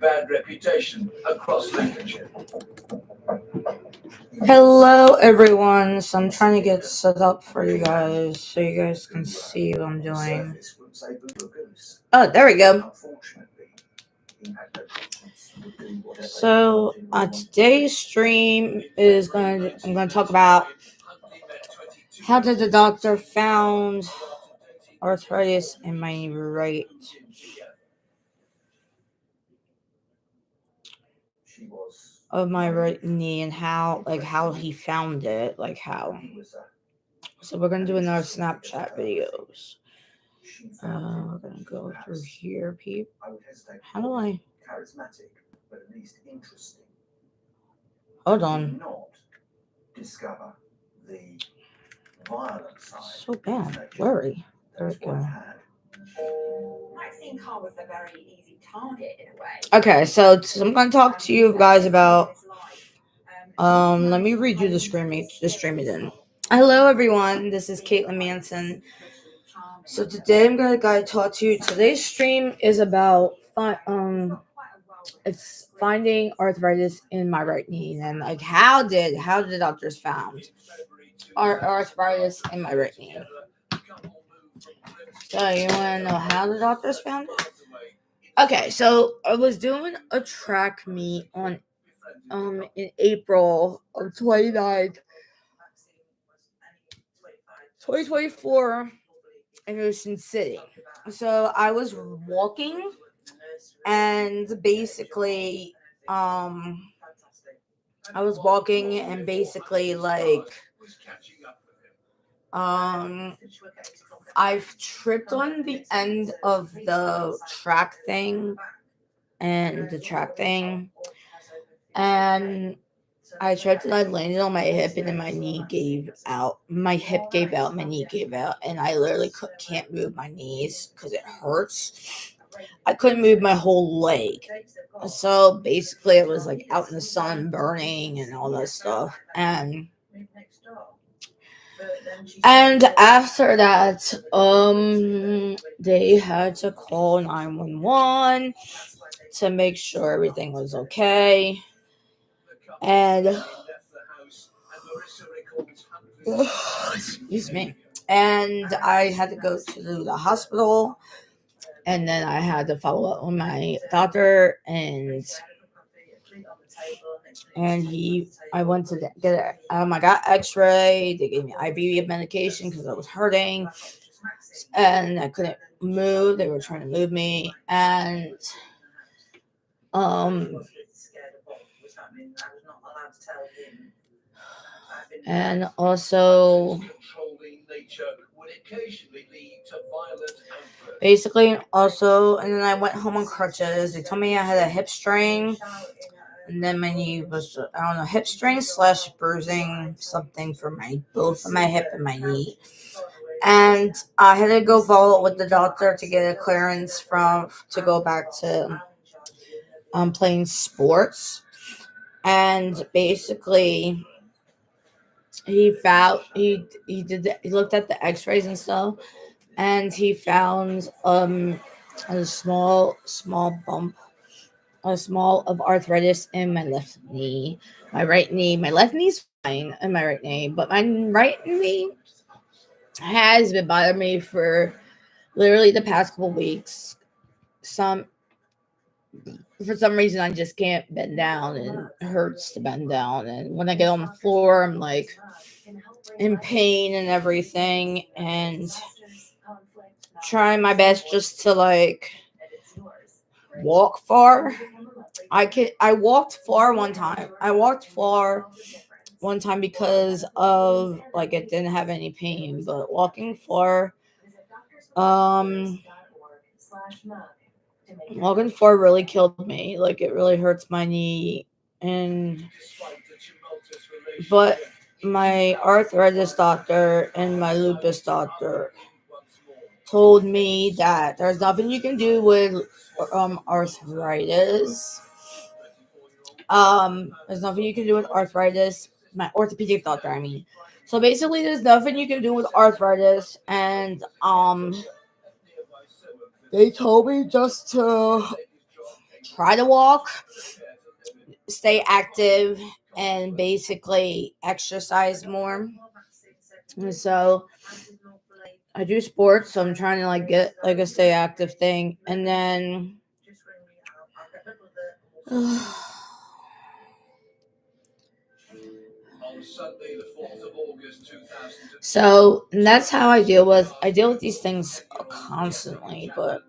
bad reputation across Lincolnshire. Hello, everyone. So I'm trying to get set up for you guys so you guys can see what I'm doing. Oh, there we go. So today's stream is I'm going to talk about how did the doctor found arthritis in my right knee and how he found it, how. So we're gonna do another Snapchat videos. We're gonna go through here, peep. How do I? Hold on. So bad. Blurry. There we go. Okay, so I'm gonna talk to you guys about. Let me redo the stream it in. Hello, everyone. This is Caitlin Manson. So today I'm gonna talk to you. Today's stream is about it's finding arthritis in my right knee, and how did doctors found arthritis in my right knee? So you want to know how the doctors found it? Okay, so I was doing a track meet on in April of 29th, 2024 in Ocean City. So I was walking, and basically I've tripped on the end of the track thing, and I tripped and I landed on my hip, and then my knee gave out. My hip gave out, my knee gave out, and I literally can't move my knees because it hurts. I couldn't move my whole leg. So basically, it was out in the sun, burning, and all that stuff. And after that, they had to call 911 to make sure everything was okay. And excuse me. And I had to go to the hospital, and then I had to follow up with my doctor, and I went to get I got X-ray. They gave me IV medication because I was hurting, and I couldn't move. They were trying to move me, and also and then I went home on crutches. They told me I had a hip strain, and then my knee was, hip strain / bruising, something for both of my hip and my knee. And I had to go follow up with the doctor to get a clearance to go back to playing sports. And basically, he looked at the X-rays and stuff, and he found a small bump, of arthritis in my left knee. My left knee's fine in my right knee, but my right knee has been bothering me for literally the past couple weeks. For some reason, I just can't bend down, and it hurts to bend down. And when I get on the floor, I'm in pain and everything, and trying my best just to walk far. I walked far one time. Because of it didn't have any pain, but walking far really killed me. It really hurts my knee. But my arthritis doctor and my lupus doctor told me that there's nothing you can do with arthritis. There's nothing you can do with arthritis. My orthopedic doctor, I mean. So basically, there's nothing you can do with arthritis, and they told me just to try to walk, stay active, and basically exercise more. And so I do sports, so I'm trying to like get like a stay active thing, and then so and that's how I deal with these things constantly, but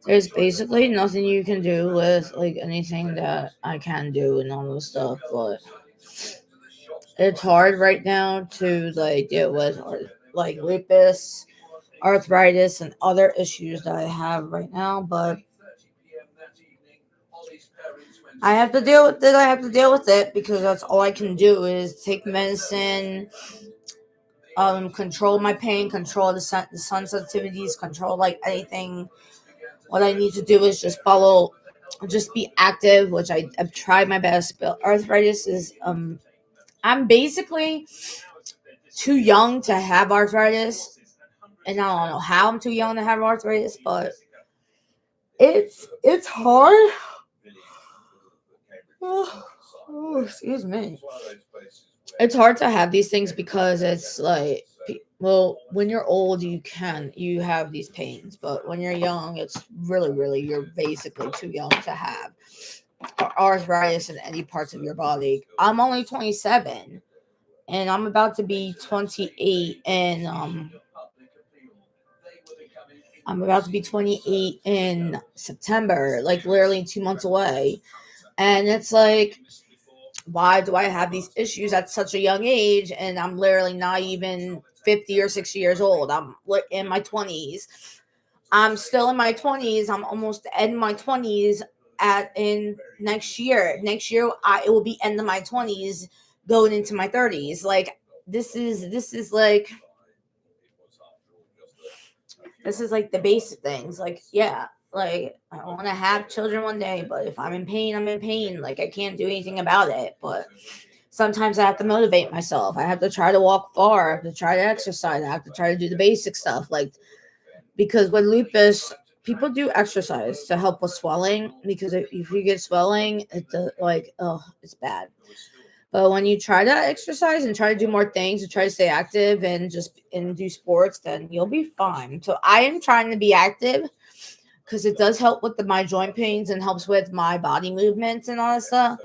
there's basically nothing you can do with like anything that I can do and all this stuff, but it's hard right now to like deal with like lupus, arthritis, and other issues that I have right now, but I have to deal with it. I have to deal with it because that's all I can do is take medicine, control my pain, control the sun sensitivities, control like anything. What I need to do is just be active, which I've tried my best. But arthritis is I'm basically too young to have arthritis, and I don't know how I'm too young to have arthritis, but it's hard. Oh, excuse me. It's hard to have these things because it's like, well, when you're old, you have these pains, but when you're young, it's really, you're basically too young to have arthritis in any parts of your body. I'm only 27, and I'm about to be 28, and I'm about to be 28 in September, like literally 2 months away. And it's like, why do I have these issues at such a young age? And I'm literally not even 50 or 60 years old. I'm in my 20s. I'm still in my 20s. I'm almost in my 20s in next year. Next year, it will be end of my 20s, going into my 30s. Like this is like the basic things. Like, yeah, like I want to have children one day, but if I'm in pain, I'm in pain. Like I can't do anything about it. But sometimes I have to motivate myself. I have to try to walk far. I have to try to exercise. I have to try to do the basic stuff. Like, because with lupus, people do exercise to help with swelling, because if you get swelling, it's bad. But when you try to exercise and try to do more things and try to stay active and do sports, then you'll be fine. So I am trying to be active because it does help with my joint pains and helps with my body movements and all that stuff.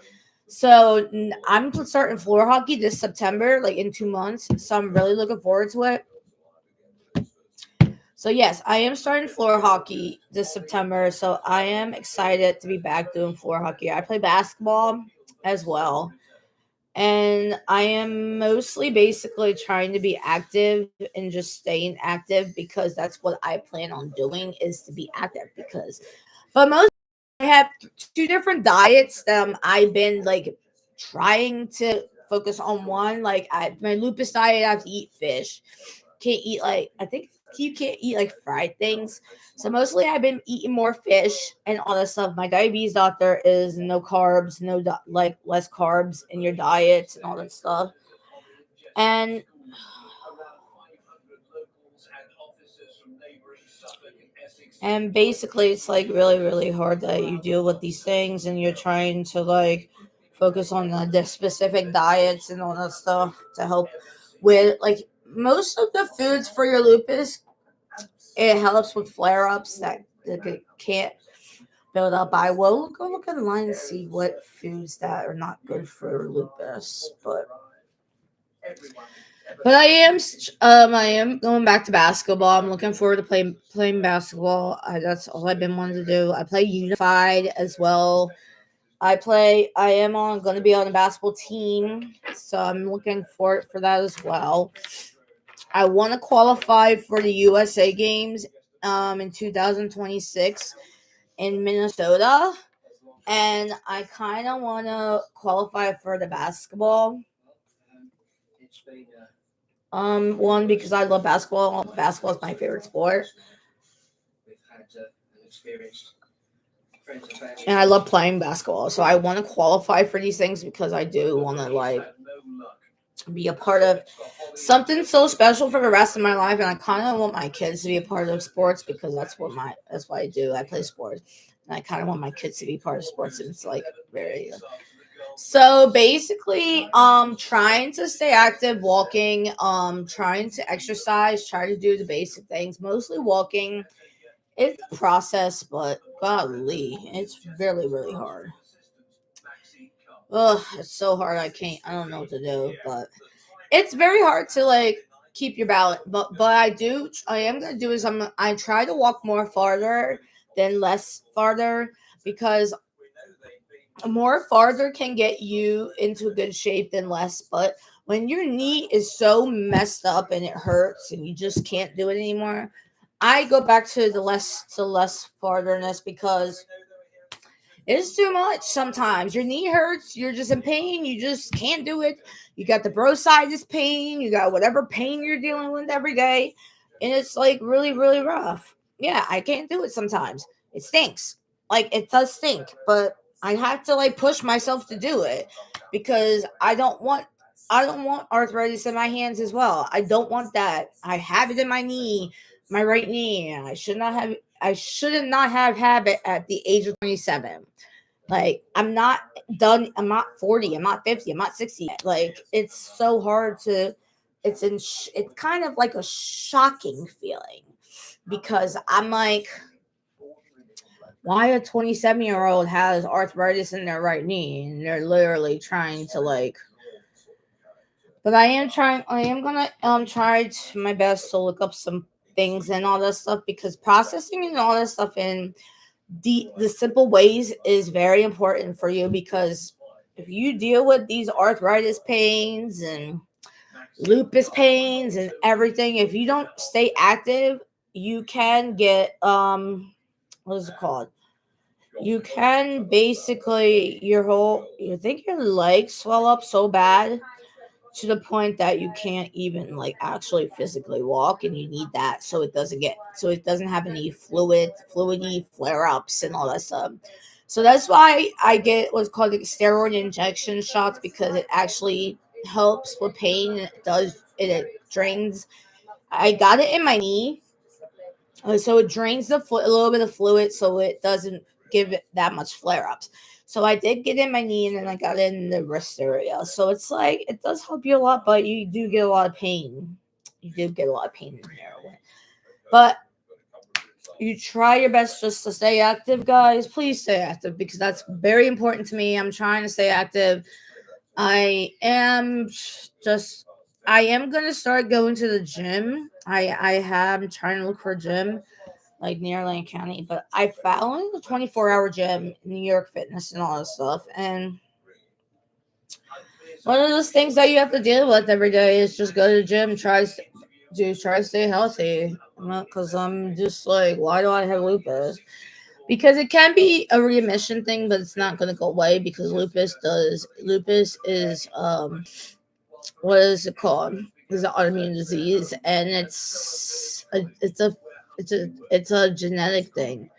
So I'm starting floor hockey this September, like in 2 months. So I'm really looking forward to it. So yes, I am starting floor hockey this September. So I am excited to be back doing floor hockey. I play basketball as well. And I am mostly basically trying to be active and just staying active because that's what I plan on doing, is to be active. But most I have two different diets that I've been like trying to focus on. One, like my lupus diet, I have to eat fish. Can't eat I think you can't eat like fried things. So mostly I've been eating more fish and all that stuff. My diabetes doctor is no carbs, less carbs in your diet and all that stuff. And basically it's like really hard that you deal with these things and you're trying to like focus on the specific diets and all that stuff to help with like most of the foods for your lupus. It helps with flare-ups that can't build up. I will go look online and see what foods that are not good for lupus, but I am going back to basketball. I'm looking forward to playing basketball. That's all I've been wanting to do. I play unified as well. I am going to be on a basketball team, so I'm looking forward for that as well. I want to qualify for the USA games in 2026 in Minnesota, and I kind of want to qualify for the basketball. One, because I love basketball. Basketball is my favorite sport, and I love playing basketball. So I want to qualify for these things because I do want to like be a part of something so special for the rest of my life, and I kind of want my kids to be a part of sports because that's what I do. I play sports. And I kind of want my kids to be part of sports, and it's like very. So basically, trying to stay active, walking, trying to exercise, try to do the basic things, mostly walking. It's a process, but golly, it's really, really hard. Ugh, it's so hard. I don't know what to do, but it's very hard to like keep your balance. But I am gonna do is I try to walk more farther than less farther because more farther can get you into a good shape than less. But when your knee is so messed up and it hurts and you just can't do it anymore, I go back to the less fartherness because it's too much sometimes. Your knee hurts, you're just in pain, you just can't do it. You got the bursitis pain, you got whatever pain you're dealing with every day, and it's like really, really rough. Yeah, I can't do it sometimes. It stinks. Like it does stink, but I have to like push myself to do it because I don't want arthritis in my hands as well. I don't want that. I have it in my knee, my right knee. I should not have had it at the age of 27. Like I'm not done. I'm not 40. I'm not 50. I'm not 60 yet. Like it's so hard to. It's kind of like a shocking feeling because I'm like, why a 27-year-old has arthritis in their right knee and they're literally trying to like. But I am trying. I am gonna try my best to look up some things and all that stuff because processing and all that stuff in the simple ways is very important for you because if you deal with these arthritis pains and lupus pains and everything, if you don't stay active, you can get what is it called? You can basically you think your legs swell up so bad to the point that you can't even like actually physically walk and you need that so it doesn't have any fluidy flare ups and all that stuff. So that's why I get what's called steroid injection shots because it actually helps with pain. It drains. I got it in my knee, so it drains a little bit of fluid so it doesn't give it that much flare ups. So I did get in my knee and then I got in the wrist area. So it's like it does help you a lot, but you do get a lot of pain. You do get a lot of pain in there. But you try your best just to stay active, guys. Please stay active because that's very important to me. I'm trying to stay active. I am just I am gonna start going to the gym. I have I'm trying to look for a gym like near Lane County, but I found the 24-hour gym, New York Fitness, and all that stuff. And one of those things that you have to deal with every day is just go to the gym, try to stay healthy. Because I'm just like, why do I have lupus? Because it can be a remission thing, but it's not going to go away because lupus is what is it called? It's an autoimmune disease, and it's a genetic thing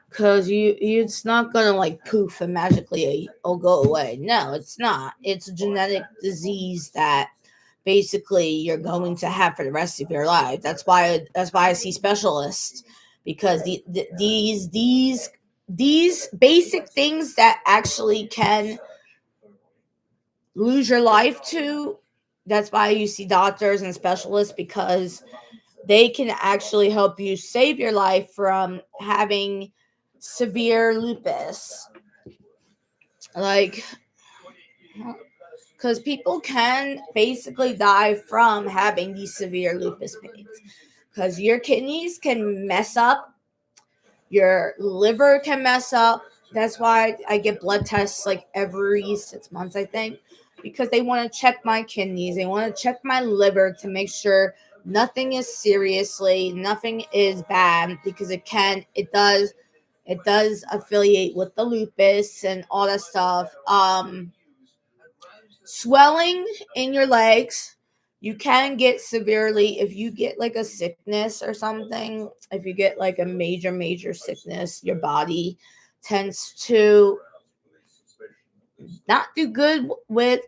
because it's not gonna like poof and magically it'll go away. No, it's not. It's a genetic disease that basically you're going to have for the rest of your life. That's why I see specialists because these basic things that actually can lose your life to. That's why you see doctors and specialists because they can actually help you save your life from having severe lupus. Like, because people can basically die from having these severe lupus pains. Because your kidneys can mess up, your liver can mess up. That's why I get blood tests like every 6 months, I think, because they want to check my kidneys. They want to check my liver to make sure nothing nothing is bad because it does affiliate with the lupus and all that stuff. Swelling in your legs, you can get severely if you get like a sickness or something. If you get like a major sickness, your body tends to not do good with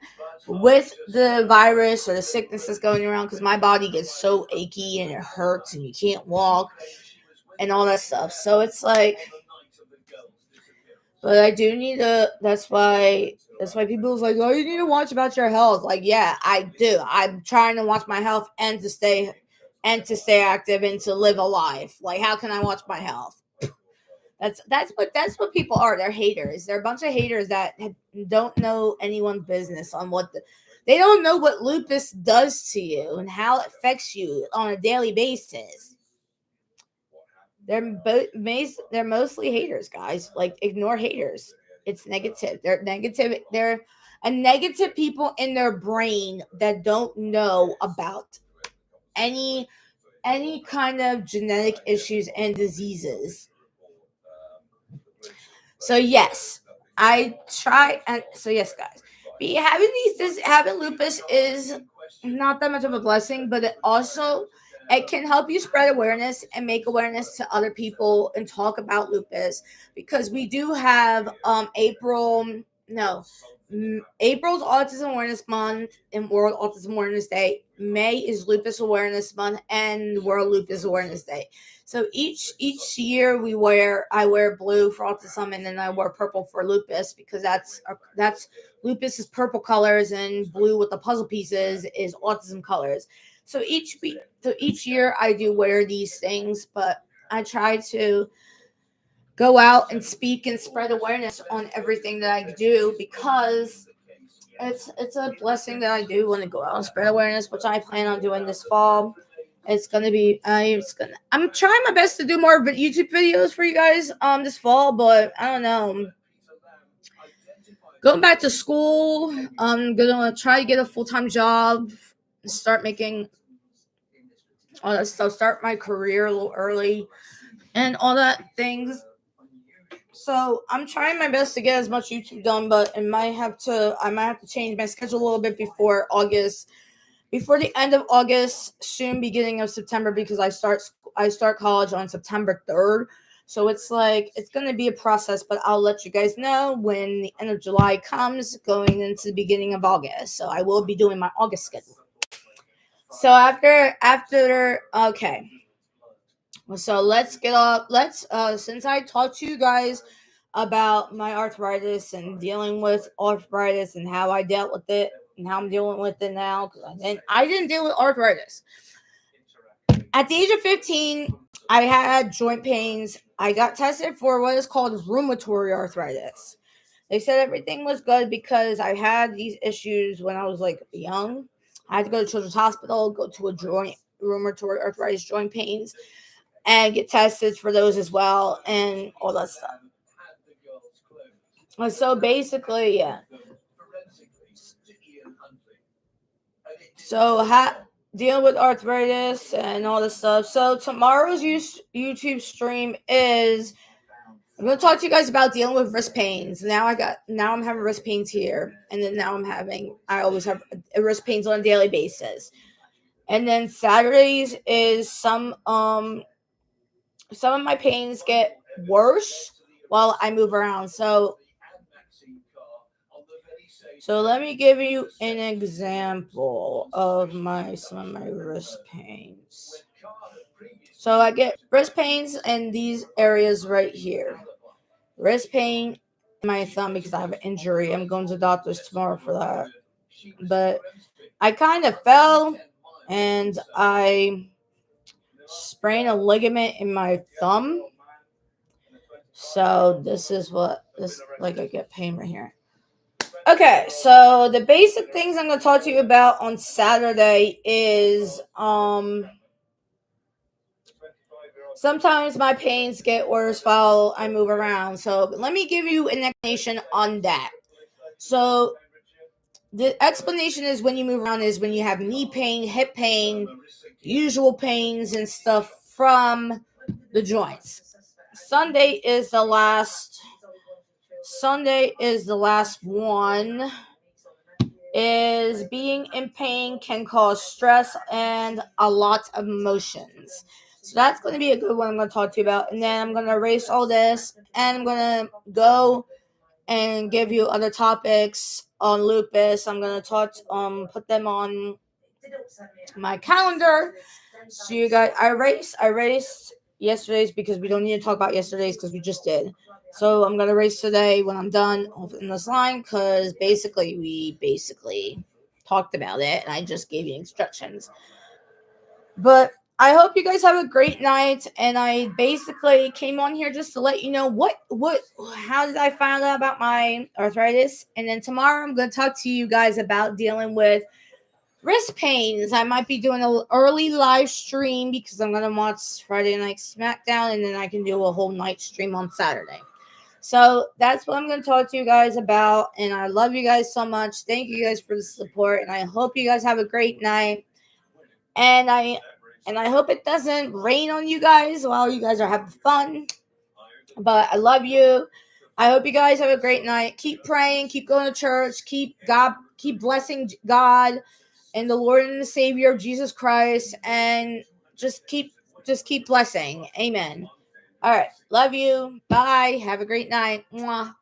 the virus or the sickness that's going around because my body gets so achy and it hurts and you can't walk and all that stuff. So it's like But I do need to. That's why people's like, oh, you need to watch about your health. Like, yeah, I do. I'm trying to watch my health and to stay active and to live a life. Like, how can I watch my health? That's what people are. They're haters. They're a bunch of haters that don't know anyone's business on they don't know what lupus does to you and how it affects you on a daily basis. They're mostly haters, guys. Like, ignore haters. It's negative. They're negative. They're a negative people in their brain that don't know about any kind of genetic issues and diseases. So yes, I try, and so yes, guys, be having lupus is not that much of a blessing, but it can help you spread awareness and make awareness to other people and talk about lupus, because we do have April's Autism Awareness Month and World Autism Awareness Day. May is Lupus Awareness Month and World Lupus Awareness Day. So each year I wear blue for autism, and then I wear purple for lupus, because that's lupus is purple colors and blue with the puzzle pieces is autism colors. So each year I do wear these things, but I try to go out and speak and spread awareness on everything that I do, because it's a blessing that I do want to go out and spread awareness, which I plan on doing this fall. I'm trying my best to do more YouTube videos for you guys this fall, but I don't know. Going back to school, I'm gonna try to get a full-time job, start making all that stuff, start my career a little early, and all that things. So I'm trying my best to get as much YouTube done, but I might have to change my schedule a little bit before the end of August, soon beginning of September, because I start college on September 3rd. So it's going to be a process, but I'll let you guys know when the end of July comes, going into the beginning of August. So I will be doing my August schedule. So okay. So let's since I talked to you guys about my arthritis and dealing with arthritis and how I dealt with it and how I'm dealing with it now, because I didn't deal with arthritis. At the age of 15, I had joint pains. I got tested for what is called rheumatoid arthritis. They said everything was good because I had these issues when I was young. I had to go to Children's Hospital, go to a rheumatoid arthritis joint pains, and get tested for those as well, and all that stuff. So basically, yeah. So dealing with arthritis and all this stuff. So tomorrow's YouTube stream is, I'm going to talk to you guys about dealing with wrist pains. Now I'm having wrist pains here, and then I always have wrist pains on a daily basis. And then Saturdays is some of my pains get worse while I move around. So let me give you an example of some of my wrist pains. So I get wrist pains in these areas right here. Wrist pain in my thumb because I have an injury. I'm going to the doctor's tomorrow for that. But I kind of fell and I sprained a ligament in my thumb. So I get pain right here. Okay, so the basic things I'm going to talk to you about on Saturday is sometimes my pains get worse while I move around. So let me give you an explanation on that. So the explanation is when you move around is when you have knee pain, hip pain, usual pains and stuff from the joints. Sunday is the last one. Is being in pain can cause stress and a lot of emotions. So that's going to be a good one I'm going to talk to you about. And then I'm going to erase all this and I'm going to go and give you other topics on lupus. I'm going to put them on my calendar. So you guys, I erased yesterday's because we don't need to talk about yesterday's because we just did. So I'm gonna race today when I'm done in this line because we talked about it and I just gave you instructions. But I hope you guys have a great night. And I basically came on here just to let you know how did I find out about my arthritis. And then tomorrow I'm going to talk to you guys about dealing with wrist pains. I might be doing an early live stream because I'm going to watch Friday Night SmackDown and then I can do a whole night stream on Saturday. So that's what I'm going to talk to you guys about. And I love you guys so much. Thank you guys for the support. And I hope you guys have a great night. And I hope it doesn't rain on you guys while you guys are having fun. But I love you. I hope you guys have a great night. Keep praying, keep going to church, keep blessing God and the Lord and the Savior of Jesus Christ, and just keep blessing. Amen. All right. Love you. Bye. Have a great night. Mwah.